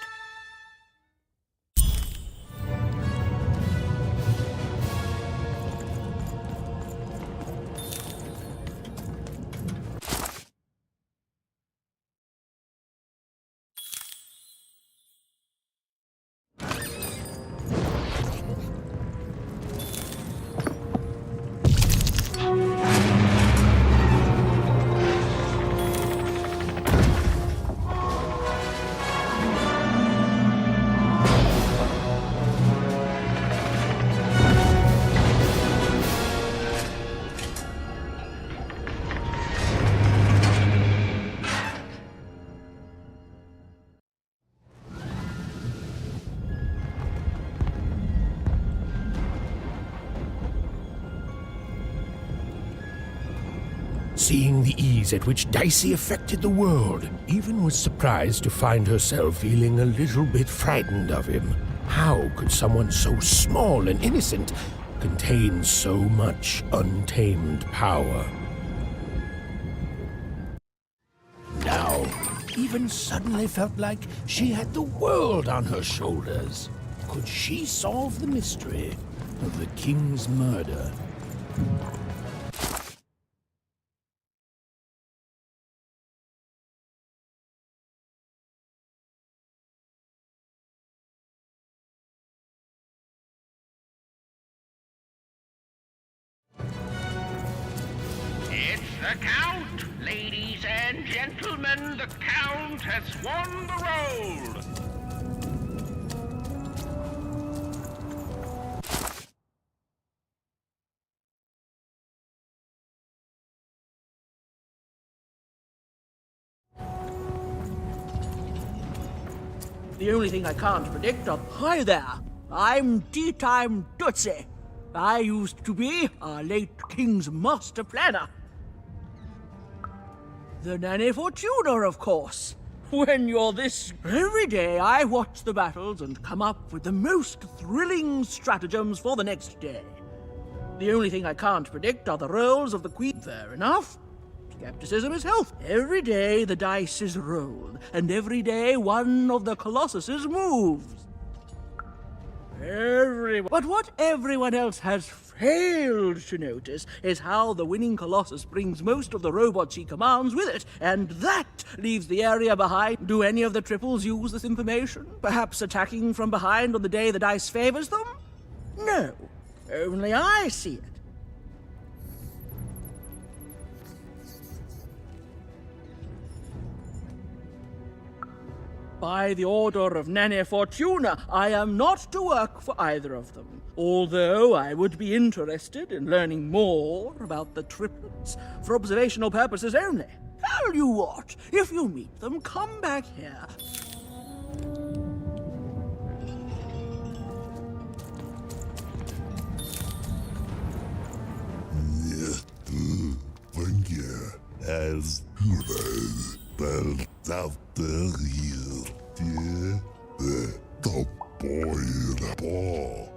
seeing the ease at which Dicey affected the world, even was surprised to find herself feeling a little bit frightened of him. How could someone so small and innocent contain so much untamed power? Now, even suddenly felt like she had the world on her shoulders. Could she solve the mystery of the king's murder? It's the Count! Ladies and gentlemen, the Count has won the role! The only thing I can't predict are... Hi there, I'm Tea Time Tootsie. I used to be our late king's master planner. The Nanny Fortuna, of course. When you're this... Every day I watch the battles and come up with the most thrilling stratagems for the next day. The only thing I can't predict are the rolls of the queen. Fair enough. Skepticism is health. Every day the dice is rolled, and every day one of the Colossuses moves. But what everyone else has failed to notice is how the winning Colossus brings most of the robots he commands with it, and that leaves the area behind. Do any of the triples use this information? Perhaps attacking from behind on the day the dice favors them? No, only I see it. By the order of Nanny Fortuna, I am not to work for either of them, although I would be interested in learning more about the triplets for observational purposes only. Tell you what, if you meet them, come back here. Thank you. As belt after you, dear, the boy in the ball.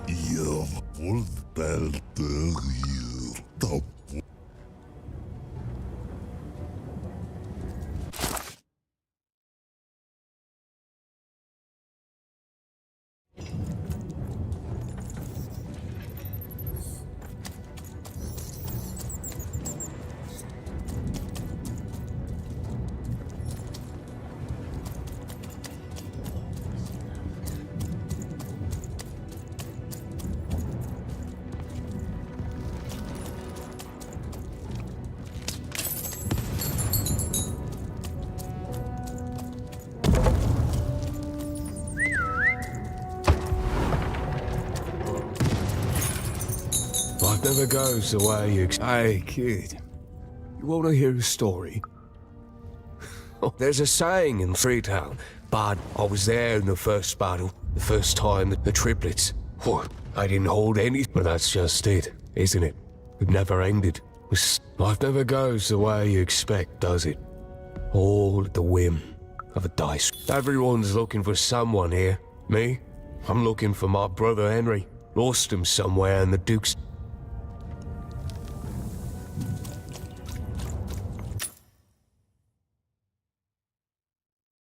You've full belt you, the Life never goes the way you... Hey, kid. You want to hear a story? There's a saying in Freetown, but I was there in the first battle, the first time the triplets. I didn't hold any, but that's just it, isn't it? It never ended. Life never goes the way you expect, does it? All at the whim of a dice. Everyone's looking for someone here. Me? I'm looking for my brother Henry. Lost him somewhere in the Duke's...